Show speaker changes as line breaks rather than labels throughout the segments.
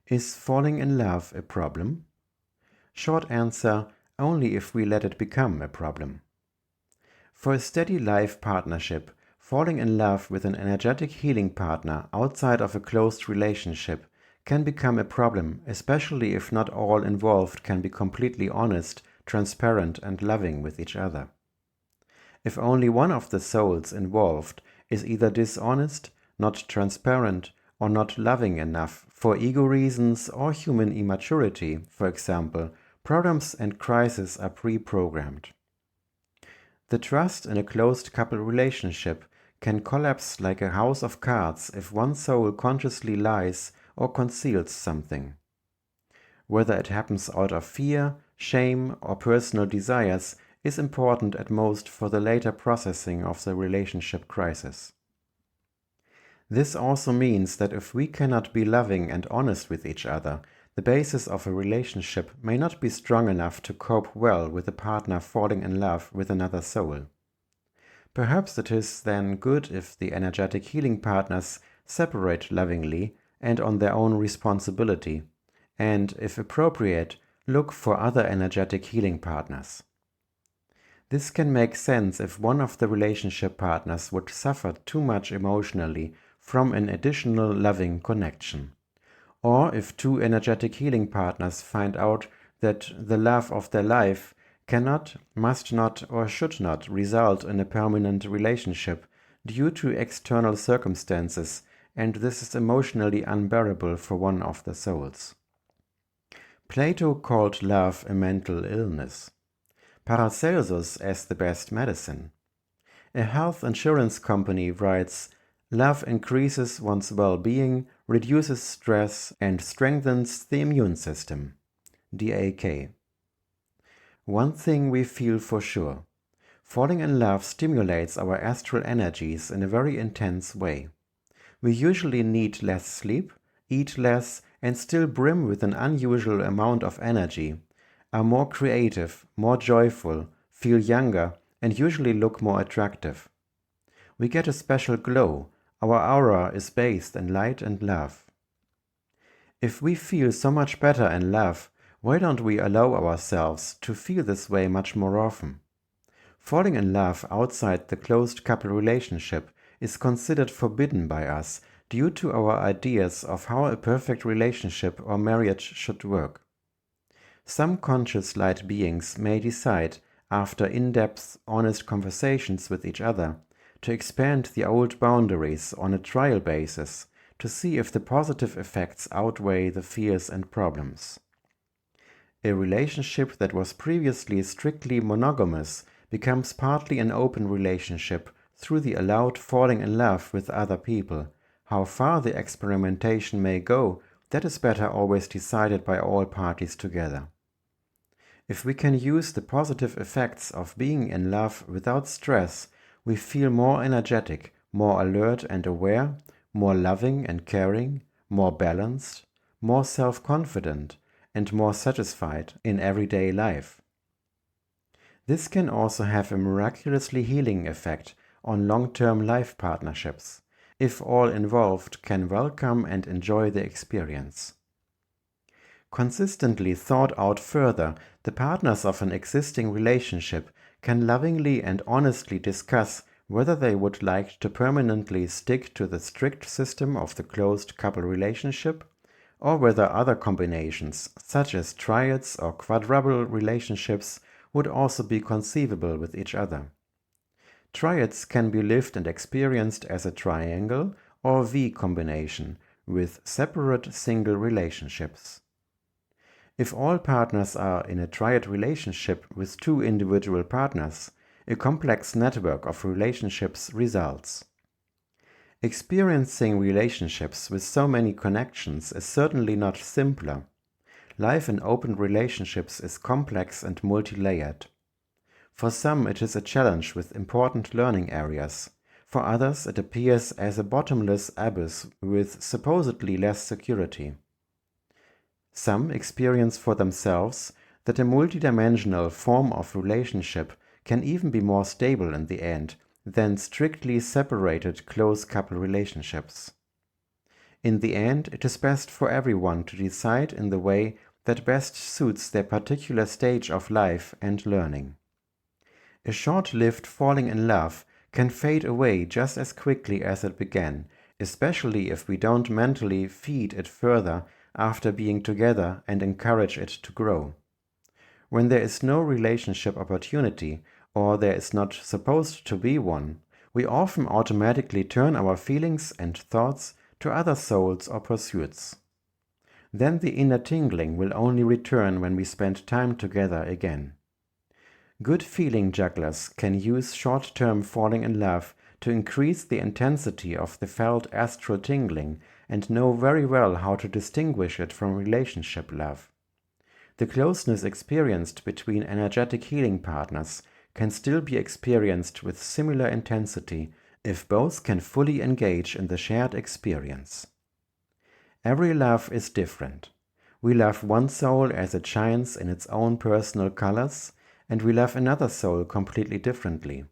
Is falling in love a problem? Short answer, only if we let it become a problem. For a steady life partnership, falling in love with an energetic healing partner outside of a closed relationship can become a problem, especially if not all involved can be completely honest, transparent, and loving with each other. If only one of the souls involved is either dishonest, not transparent, or not loving enough for ego reasons or human immaturity, for example, problems and crises are pre-programmed. The trust in a closed couple relationship can collapse like a house of cards if one soul consciously lies or conceals something. Whether it happens out of fear, shame, or personal desires is important at most for the later processing of the relationship crisis. This also means that if we cannot be loving and honest with each other, the basis of a relationship may not be strong enough to cope well with a partner falling in love with another soul. Perhaps it is then good if the energetic healing partners separate lovingly and on their own responsibility, and, if appropriate, look for other energetic healing partners. This can make sense if one of the relationship partners would suffer too much emotionally from an additional loving connection, or if two energetic healing partners find out that the love of their life cannot, must not, or should not result in a permanent relationship due to external circumstances, and this is emotionally unbearable for one of the souls. Plato called love a mental illness. Paracelsus as the best medicine. A health insurance company writes, "Love increases one's well-being, reduces stress, and strengthens the immune system." DAK. One thing we feel for sure. Falling in love stimulates our astral energies in a very intense way. We usually need less sleep, eat less, and still brim with an unusual amount of energy, are more creative, more joyful, feel younger, and usually look more attractive. We get a special glow. Our aura is bathed in light and love. If we feel so much better in love, why don't we allow ourselves to feel this way much more often? Falling in love outside the closed couple relationship is considered forbidden by us due to our ideas of how a perfect relationship or marriage should work. Some conscious light beings may decide, after in-depth, honest conversations with each other, to expand the old boundaries on a trial basis to see if the positive effects outweigh the fears and problems. A relationship that was previously strictly monogamous becomes partly an open relationship through the allowed falling in love with other people. How far the experimentation may go, that is better always decided by all parties together. If we can use the positive effects of being in love without stress, we feel more energetic, more alert and aware, more loving and caring, more balanced, more self-confident, and more satisfied in everyday life. This can also have a miraculously healing effect on long-term life partnerships, if all involved can welcome and enjoy the experience. Consistently thought out further, the partners of an existing relationship can lovingly and honestly discuss whether they would like to permanently stick to the strict system of the closed couple relationship, or whether other combinations, such as triads or quadruple relationships, would also be conceivable with each other. Triads can be lived and experienced as a triangle or V combination with separate single relationships. If all partners are in a triad relationship with two individual partners, a complex network of relationships results. Experiencing relationships with so many connections is certainly not simpler. Life in open relationships is complex and multi-layered. For some it is a challenge with important learning areas. For others it appears as a bottomless abyss with supposedly less security. Some experience for themselves that a multidimensional form of relationship can even be more stable in the end than strictly separated close couple relationships. In the end, it is best for everyone to decide in the way that best suits their particular stage of life and learning. A short-lived falling in love can fade away just as quickly as it began, especially if we don't mentally feed it further after being together and encourage it to grow. When there is no relationship opportunity, or there is not supposed to be one, we often automatically turn our feelings and thoughts to other souls or pursuits. Then the inner tingling will only return when we spend time together again. Good feeling jugglers can use short-term falling in love to increase the intensity of the felt astral tingling and know very well how to distinguish it from relationship love. The closeness experienced between energetic healing partners can still be experienced with similar intensity if both can fully engage in the shared experience. Every love is different. We love one soul as it shines in its own personal colors, and we love another soul completely differently.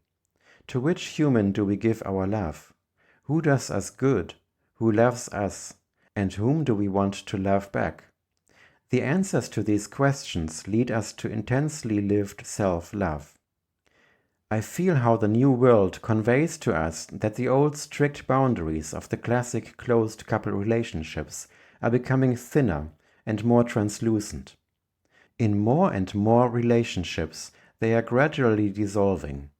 To which human do we give our love? Who does us good? Who loves us? And whom do we want to love back? The answers to these questions lead us to intensely lived self-love. I feel how the new world conveys to us that the old strict boundaries of the classic closed couple relationships are becoming thinner and more translucent. In more and more relationships, they are gradually dissolving.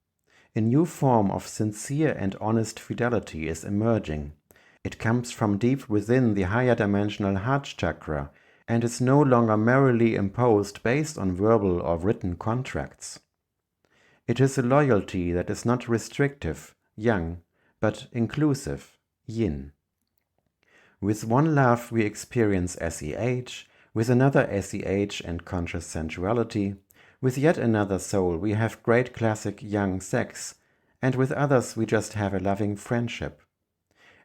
A new form of sincere and honest fidelity is emerging. It comes from deep within the higher dimensional heart chakra and is no longer merely imposed based on verbal or written contracts. It is a loyalty that is not restrictive, yang, but inclusive, yin. With one love we experience SEH, with another SEH and conscious sensuality, with yet another soul we have great classic yang sex, and with others we just have a loving friendship.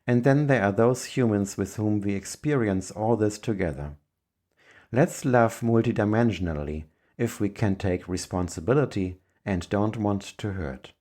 And then there are those humans with whom we experience all this together. Let's love multidimensionally if we can take responsibility and don't want to hurt.